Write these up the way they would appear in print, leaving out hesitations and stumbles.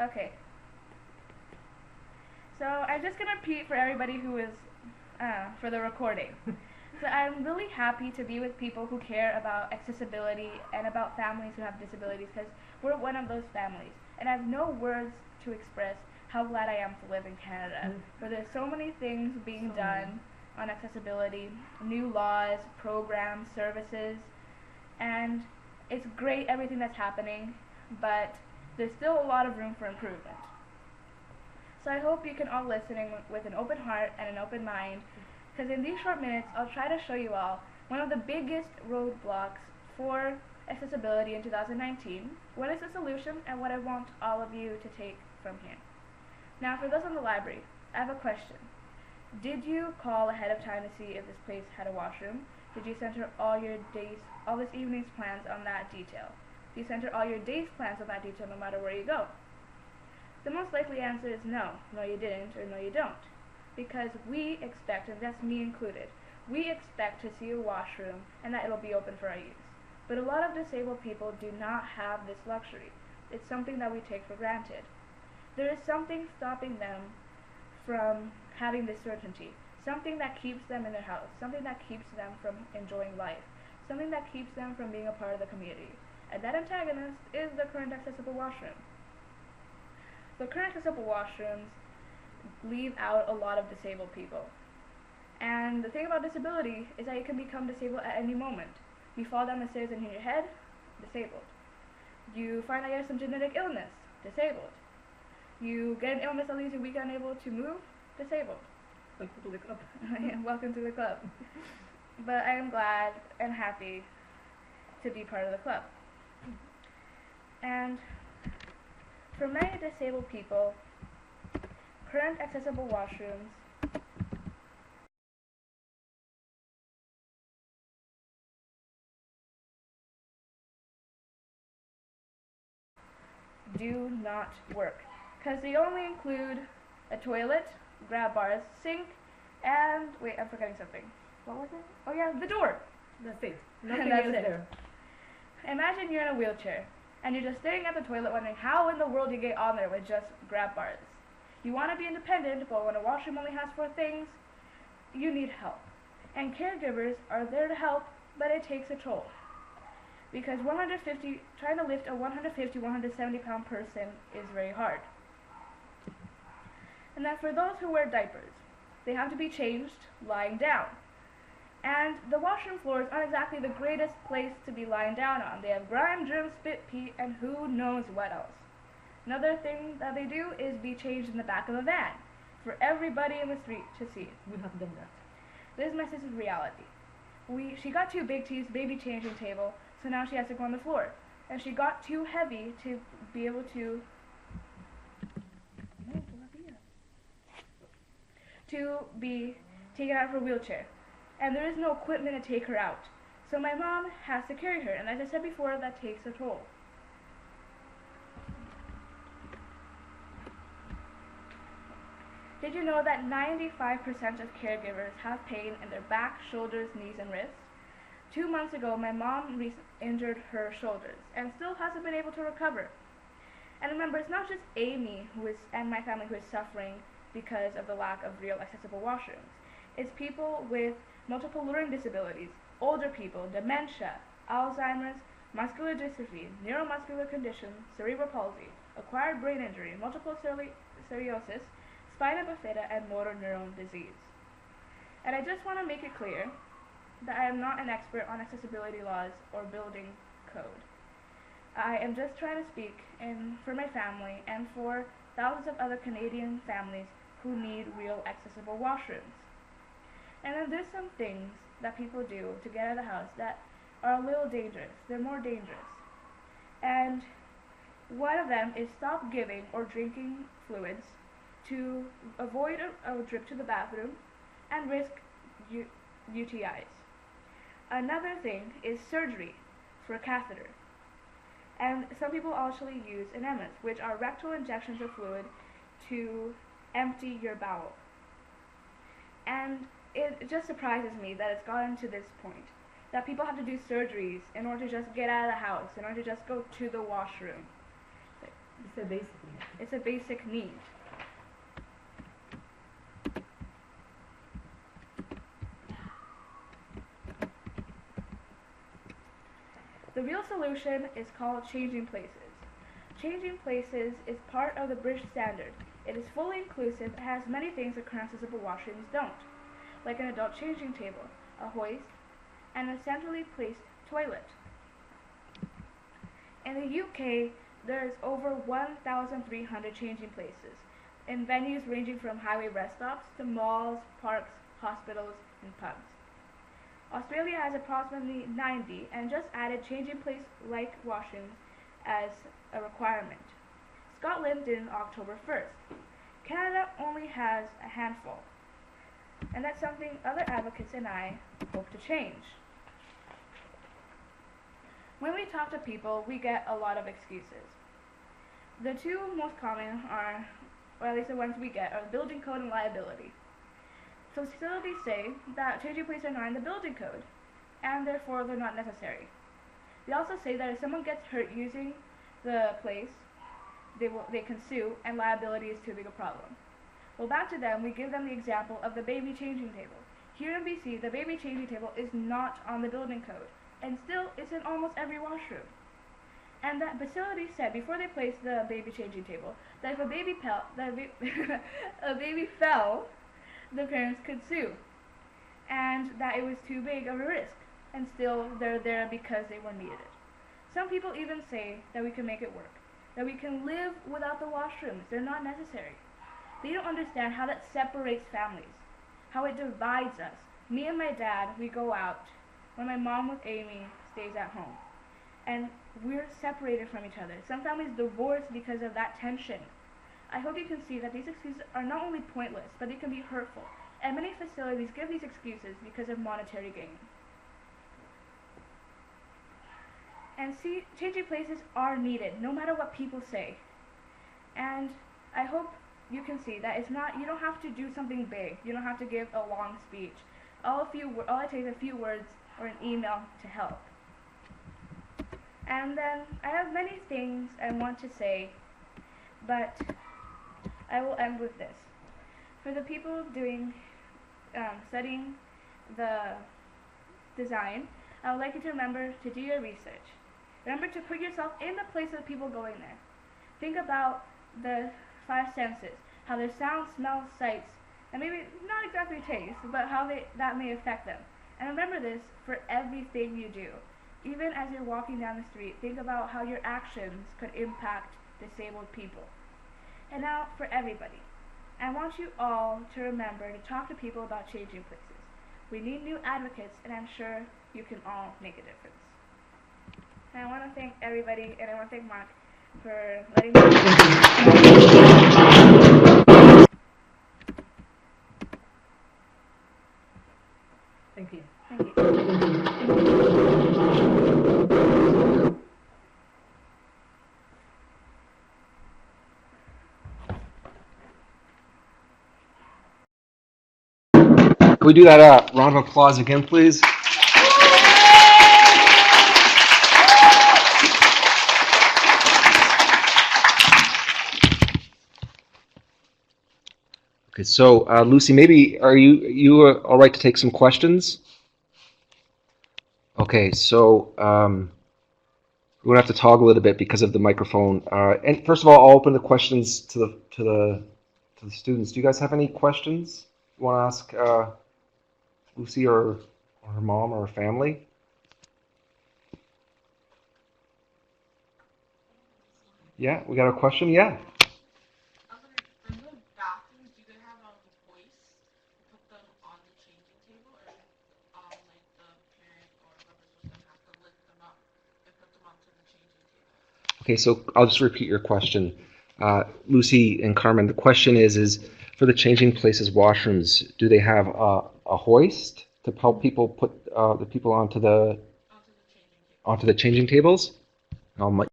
Okay. So I'm just gonna repeat for everybody who is for the recording. So I'm really happy to be with people who care about accessibility and about families who have disabilities because we're one of those families. And I have no words to express how glad I am to live in Canada, where there's so many things being done on accessibility, new laws, programs, services, and it's great everything that's happening, but there's still a lot of room for improvement. So I hope you can all listen with an open heart and an open mind, because in these short minutes I'll try to show you all one of the biggest roadblocks for accessibility in 2019, what is the solution, and what I want all of you to take from here. Now for those in the library, I have a question. Did you call ahead of time to see if this place had a washroom? Did you center all this evening's plans on that detail? Do you center all your day's plans on that detail no matter where you go? The most likely answer is no. No you didn't, or no you don't. Because we expect, and that's me included, we expect to see a washroom and that it'll be open for our use. But a lot of disabled people do not have this luxury. It's something that we take for granted. There is something stopping them from having this certainty, something that keeps them in their house, something that keeps them from enjoying life, something that keeps them from being a part of the community. And that antagonist is the current accessible washroom. The current accessible washrooms leave out a lot of disabled people. And the thing about disability is that you can become disabled at any moment. You fall down the stairs and hit your head, disabled. You find out you have some genetic illness, disabled. You get an illness that leaves you weak and unable to move, disabled. Welcome to the club. Yeah, welcome to the club. But I am glad and happy to be part of the club. And for many disabled people, current accessible washrooms do not work, because they only include a toilet, grab bars, sink, and wait, I'm forgetting something. What was it? Oh yeah, the door. That's it. Nothing That's else it. there. Imagine you're in a wheelchair and you're just staring at the toilet wondering how in the world you get on there with just grab bars. You want to be independent, but when a washroom only has 4 things, you need help. And caregivers are there to help, but it takes a toll. Because trying to lift a 150, 170 pound person is very hard. And then for those who wear diapers, they have to be changed lying down. And the washroom floors aren't exactly the greatest place to be lying down on. They have grime, germs, spit, pee, and who knows what else. Another thing that they do is be changed in the back of a van for everybody in the street to see. We have done that. This message is reality. She got too big to use baby changing table, so now she has to go on the floor. And she got too heavy to be able to be taken out of her wheelchair. And there is no equipment to take her out. So my mom has to carry her, and as I said before, that takes a toll. Did you know that 95% of caregivers have pain in their back, shoulders, knees, and wrists? 2 months ago, my mom injured her shoulders and still hasn't been able to recover. And remember, it's not just Amy and my family who is suffering because of the lack of real accessible washrooms. It's people with multiple learning disabilities, older people, dementia, Alzheimer's, muscular dystrophy, neuromuscular conditions, cerebral palsy, acquired brain injury, multiple sclerosis, spina bifida, and motor neuron disease. And I just want to make it clear that I am not an expert on accessibility laws or building code. I am just trying to speak for my family and for thousands of other Canadian families who need real accessible washrooms. And then there's some things that people do to get out of the house that are a little dangerous. They're more dangerous. And one of them is stop giving or drinking fluids to avoid a trip to the bathroom and risk UTIs. Another thing is surgery for a catheter. And some people actually use enemas, which are rectal injections of fluid to empty your bowel. And it just surprises me that it's gotten to this point, that people have to do surgeries in order to just get out of the house, in order to just go to the washroom. a basic need. It's a basic need. The real solution is called changing places. Changing places is part of the British Standard. It is fully inclusive and has many things that current accessible washrooms don't, like an adult changing table, a hoist, and a centrally placed toilet. In the UK, there is over 1,300 changing places in venues ranging from highway rest stops to malls, parks, hospitals, and pubs. Australia has approximately 90 and just added changing place-like washrooms as a requirement. Scotland did on October 1st. Canada only has a handful, and that's something other advocates and I hope to change. When we talk to people, we get a lot of excuses. The two most common are, or at least the ones we get, are the building code and liability. So facilities say that changing places are not in the building code, and therefore they're not necessary. They also say that if someone gets hurt using the place, they can sue, and liability is too big a problem. Well, back to them, we give them the example of the baby changing table. Here in BC, the baby changing table is not on the building code, and still it's in almost every washroom. And that facility said before they placed the baby changing table that if a baby fell, the parents could sue, and that it was too big of a risk, and still they're there because they were needed. Some people even say that we can make it work, that we can live without the washrooms, they're not necessary. They don't understand how that separates families, how it divides us. Me and my dad, we go out, when my mom with Amy stays at home, and we're separated from each other. Some families divorce because of that tension. I hope you can see that these excuses are not only pointless, but they can be hurtful, and many facilities give these excuses because of monetary gain. And see, changing places are needed, no matter what people say. And I hope you can see that you don't have to do something big. You don't have to give a long speech. All it takes is a few words or an email to help. And then I have many things I want to say, but I will end with this. For the people studying the design, I would like you to remember to do your research. Remember to put yourself in the place of the people going there. Think about the five senses, how their sound, smell, sights, and maybe not exactly taste, but how that may affect them. And remember this for everything you do. Even as you're walking down the street, think about how your actions could impact disabled people. And now for everybody, I want you all to remember to talk to people about changing places. We need new advocates, and I'm sure you can all make a difference. And I want to thank everybody, and I want to thank Mark for letting me. Thank you. Thank you. Can we do that round of applause again, please? Okay, so Lucy, maybe are you all right to take some questions? Okay, so we're gonna have to toggle it a bit because of the microphone. And first of all, I'll open the questions to the students. Do you guys have any questions you want to ask Lucy or her mom or her family? Yeah, we got a question. Yeah. Okay, so I'll just repeat your question. Lucy and Carmen, the question is for the changing places washrooms, do they have a hoist to help people put the people onto the changing tables? I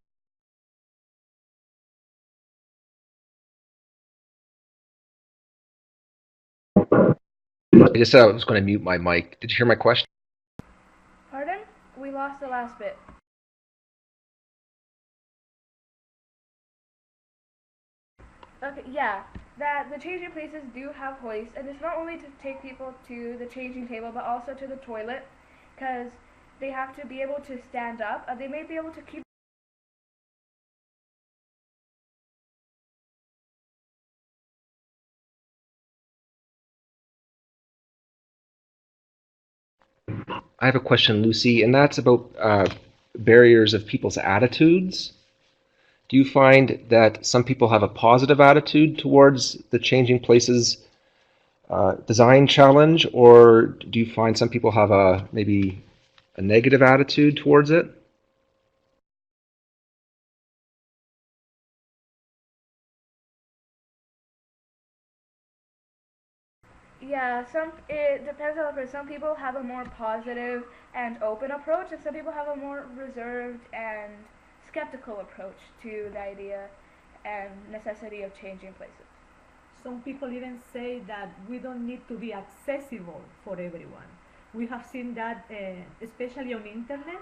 just said I was going to mute my mic. Did you hear my question? Pardon? We lost the last bit. Okay, yeah, that the changing places do have hoists, and it's not only to take people to the changing table, but also to the toilet, because they have to be able to stand up. They may be able to keep. I have a question, Lucy, and that's about barriers of people's attitudes. Do you find that some people have a positive attitude towards the changing places design challenge, or do you find some people have maybe a negative attitude towards it? Yeah, it depends on the person. Some people have a more positive and open approach, and some people have a more reserved and skeptical approach to the idea and necessity of changing places. Some people even say that we don't need to be accessible for everyone. We have seen that, especially on internet,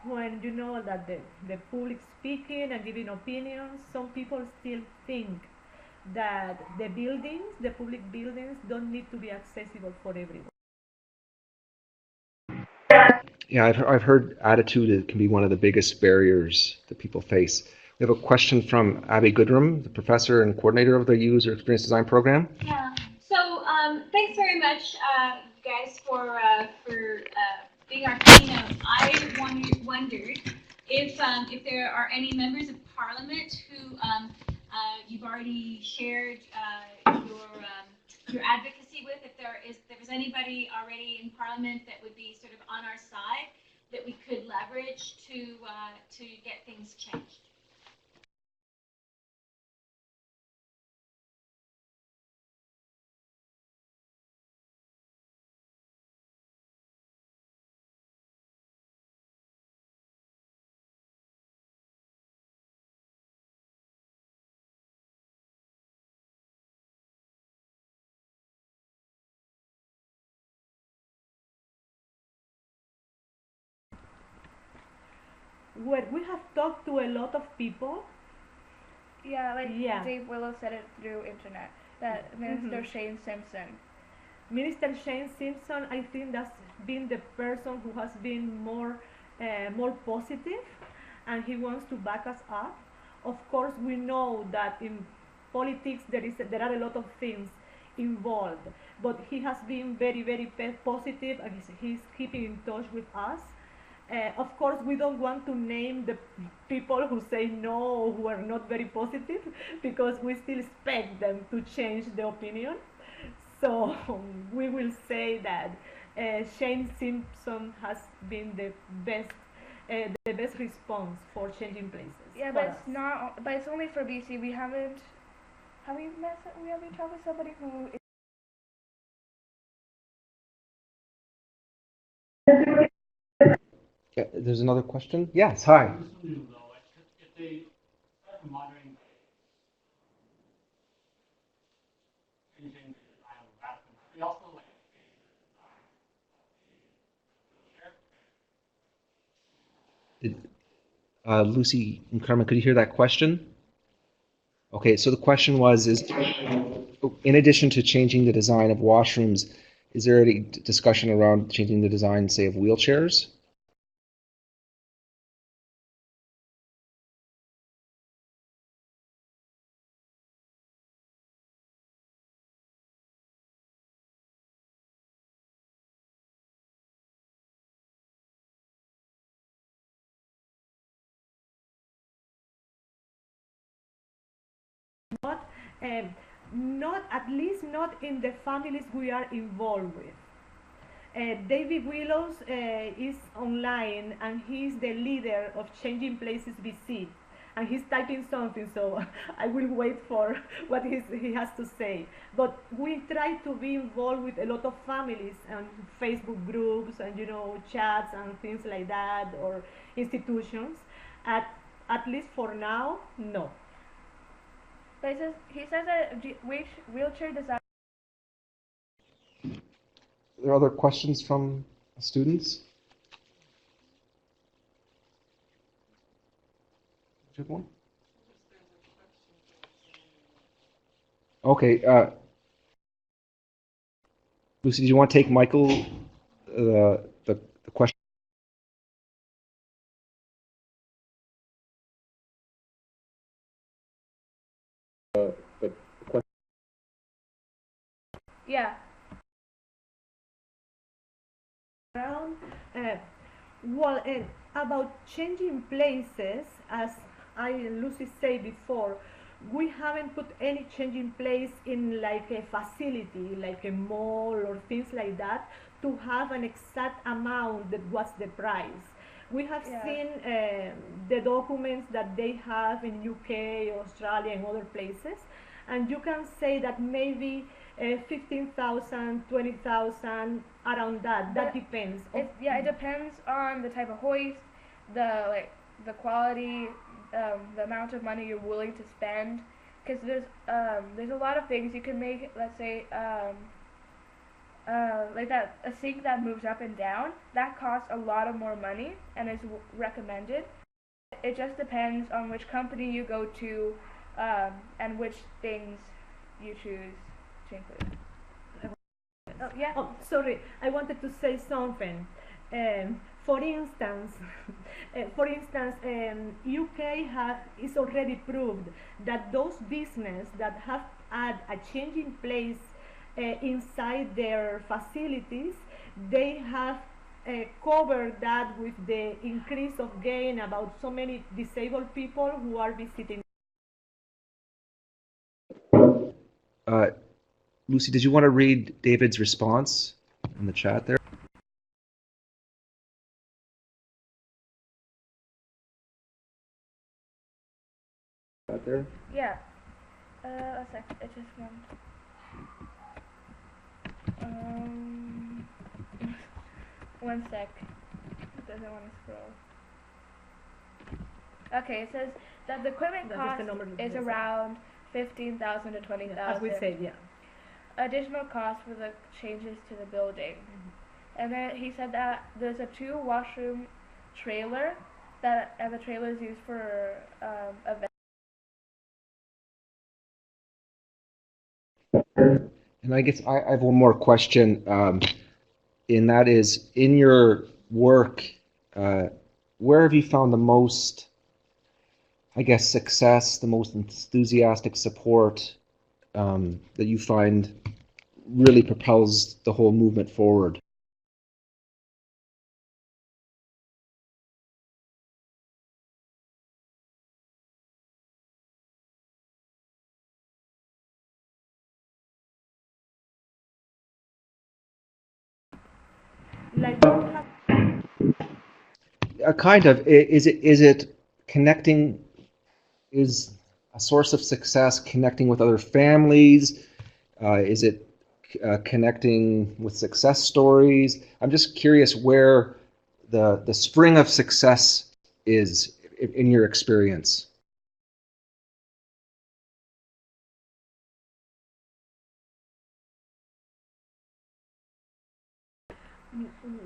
when you know that the public speaking and giving opinions, some people still think that the public buildings, don't need to be accessible for everyone. Yeah, I've heard attitude can be one of the biggest barriers that people face. We have a question from Abby Goodrum, the professor and coordinator of the User Experience Design Program. Yeah. So thanks very much, guys, for being our keynote. I wondered if there are any members of Parliament who you've already shared your advocacy with. If there was anybody already in Parliament that would be sort of on our side that we could leverage to get things changed. Well, we have talked to a lot of people. Yeah, like Yeah. Dave Willow said it through internet. That Minister Shane Simpson. Minister Shane Simpson, I think that's been the person who has been more positive, and he wants to back us up. Of course, we know that in politics there are a lot of things involved, but he has been very positive, and he's keeping in touch with us. Of course, we don't want to name the people who say no or who are not very positive, because we still expect them to change the opinion. So we will say that Shane Simpson has been the best response for changing places. Yeah, but it's not. But it's only for BC. We haven't. Have we met? We haven't talked with somebody who. Yeah, there's another question? Yes, hi. Lucy and Carmen, could you hear that question? Okay, so the question is in addition to changing the design of washrooms, is there any discussion around changing the design, say, of wheelchairs? Not, um, not at least not in the families we are involved with. David Willows is online, and he's the leader of Changing Places BC, and he's typing something, so I will wait for what he has to say. But we try to be involved with a lot of families and Facebook groups and chats and things like that, or institutions. At least for now, no. But he says that wheelchair design. Are there other questions from students? Do you have one? Okay, Lucy, do you want to take Michael the question? Yeah. Around, uh, well, and about changing places, as I and Lucy said before, we haven't put any changing place in like a facility, like a mall or things like that, to have an exact amount that was the price. We have Yeah. seen the documents that they have in UK, Australia, and other places, and you can say that maybe 15,000, 20,000, around that. That But depends. it depends on the type of hoist, the quality, the amount of money you're willing to spend. Because there's a lot of things you can make. Let's say like that a sink that moves up and down that costs a lot of more money and is recommended. It just depends on which company you go to, and which things you choose to include. Yeah. Oh, sorry, I wanted to say something. For instance, UK is already proved that those businesses that have had a changing place inside their facilities, they have covered that with the increase of gain about so many disabled people who are visiting. Lucy, did you want to read David's response in the chat there? Yeah. A sec. It just went. One sec. It doesn't want to scroll. Okay, it says that the equipment cost is around 15,000 to 20,000. As we said, yeah. Additional cost for the changes to the building. And then he said that there's a 2 washroom trailer and the trailer is used for events. And I guess I have one more question, and that is, in your work, where have you found the most, I guess, success, the most enthusiastic support that you find really propels the whole movement forward? Like Kind of. Is it connecting? Is a source of success connecting with other families? Is it connecting with success stories? I'm just curious where the spring of success is in your experience.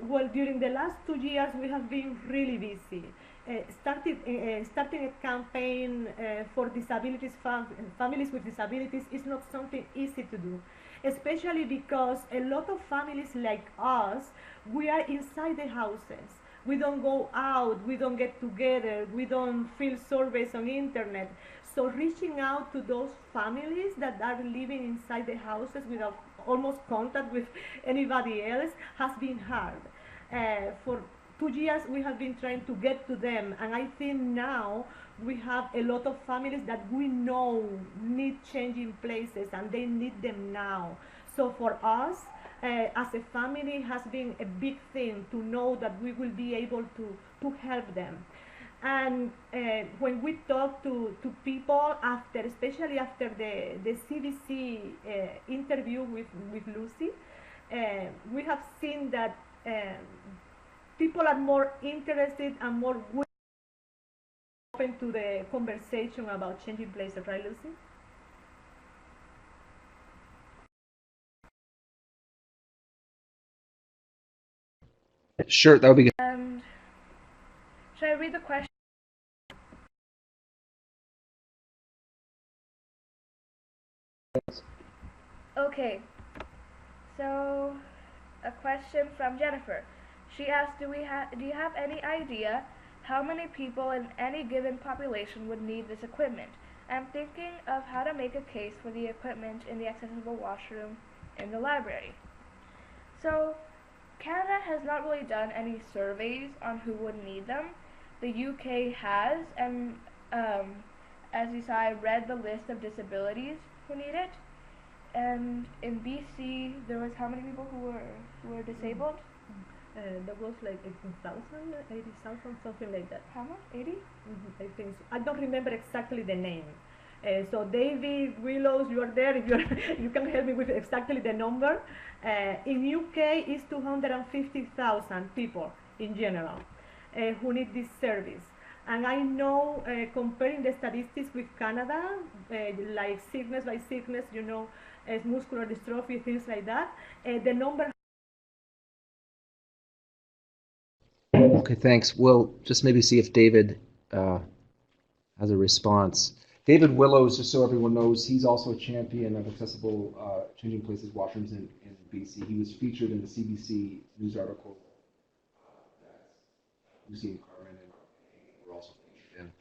well, during the last 2 years, we have been really busy. Starting a campaign for families with disabilities is not something easy to do, especially because a lot of families like us, we are inside the houses. We don't go out, we don't get together, we don't fill surveys on internet. So reaching out to those families that are living inside the houses without almost contact with anybody else has been hard. For 2 years we have been trying to get to them, and I think now we have a lot of families that we know need changing places and they need them now. So for us, as a family, has been a big thing to know that we will be able to help them. And when we talk to people after, especially after the CBC interview with Lucy, we have seen that people are more interested and more open to the conversation about changing places, right, Lucy? Sure, that would be good. Should I read the question? Okay, so a question from Jennifer. She asked, do you have any idea how many people in any given population would need this equipment? I'm thinking of how to make a case for the equipment in the accessible washroom in the library. So, Canada has not really done any surveys on who would need them. The UK has, and as you saw, I read the list of disabilities who need it. And in BC, there was how many people who were disabled? That was like 18,000, 80,000, something like that. How much? 80? I think so. I don't remember exactly the name. So David Willows, you are there. If you can help me with exactly the number. In UK, it's 250,000 people in general who need this service. And I know, comparing the statistics with Canada, like sickness by sickness, muscular dystrophy, things like that, the number. Okay, thanks. We'll just maybe see if David has a response. David Willows, just so everyone knows, he's also a champion of accessible changing places washrooms in BC. He was featured in the CBC news article that Lucy and Carmen were also featured in.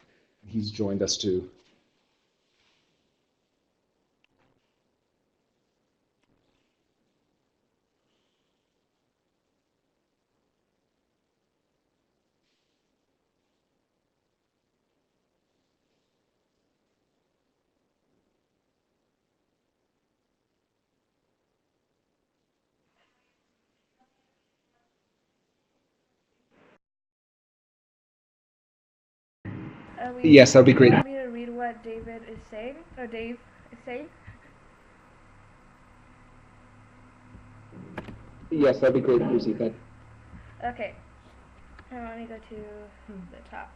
He's joined us too. Yes, that would be great. Do you want me to read what David is saying, or Dave is saying? Yes, that'd be great, Lucy. Thank you. Okay. Let me go to the top.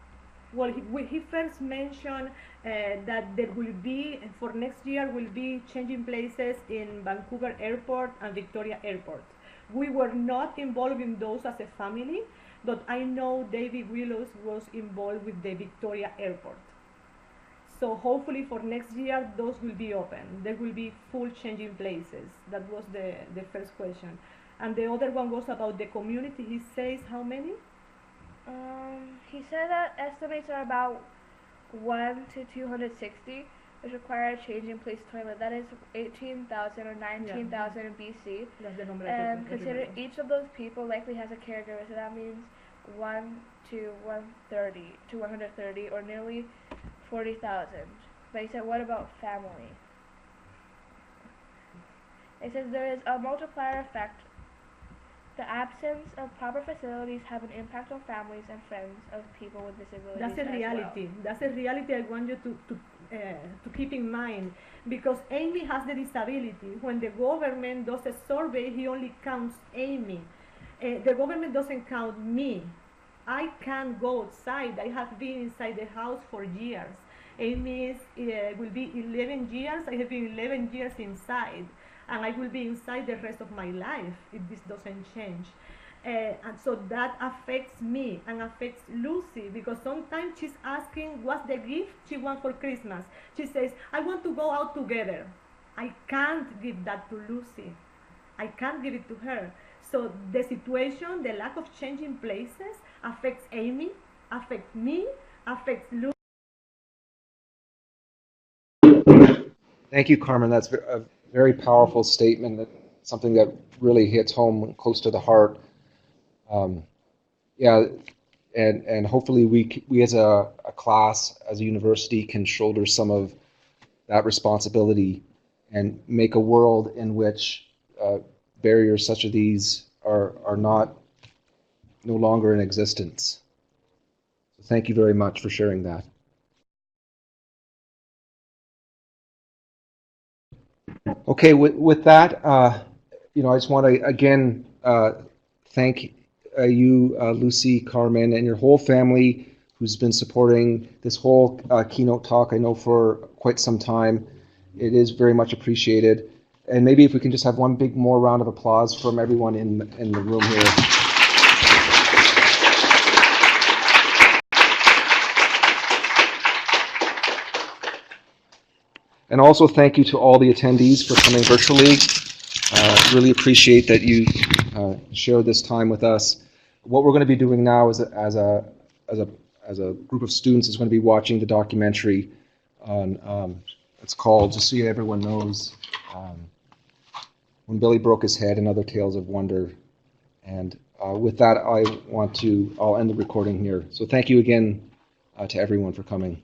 Well, he first mentioned that there will be, for next year, will be changing places in Vancouver Airport and Victoria Airport. We were not involved in those as a family, but I know David Willows was involved with the Victoria Airport. So hopefully for next year, those will be open. There will be full changing places. That was the first question. And the other one was about the community. He says how many? He said that estimates are about 1 to 260, which require a change in place toilet. That is 18,000 or 19,000 in BC. That's the number. And consider each of those people likely has a caregiver, so that means 1 to 130, or nearly 40,000. But he said, what about family? It says there is a multiplier effect. The absence of proper facilities have an impact on families and friends of people with disabilities. That's a reality. Well. That's a reality I want you to keep in mind, because Amy has the disability. When the government does a survey, he only counts Amy. The government doesn't count me. I can't go outside. I have been inside the house for years. Amy will be 11 years. I have been 11 years inside. And I will be inside the rest of my life if this doesn't change. And so that affects me and affects Lucy, because sometimes she's asking what's the gift she wants for Christmas. She says, I want to go out together. I can't give that to Lucy. I can't give it to her. So the situation, the lack of changing places affects Amy, affects me, affects Lucy. Thank you, Carmen. That's a very powerful statement, something that really hits home close to the heart. And hopefully we as a class, as a university, can shoulder some of that responsibility and make a world in which barriers such as these are no longer in existence. So thank you very much for sharing that. Okay, with that, I just want to again thank you, Lucy, Carmen, and your whole family who's been supporting this whole keynote talk, I know, for quite some time. It is very much appreciated. And maybe if we can just have one big more round of applause from everyone in the room here. And also thank you to all the attendees for coming virtually. Really appreciate that you shared this time with us. What we're going to be doing now is as a group of students is going to be watching the documentary on, it's called, just so everyone knows, When Billy Broke His Head and Other Tales of Wonder. And with that, I'll end the recording here. So thank you again to everyone for coming.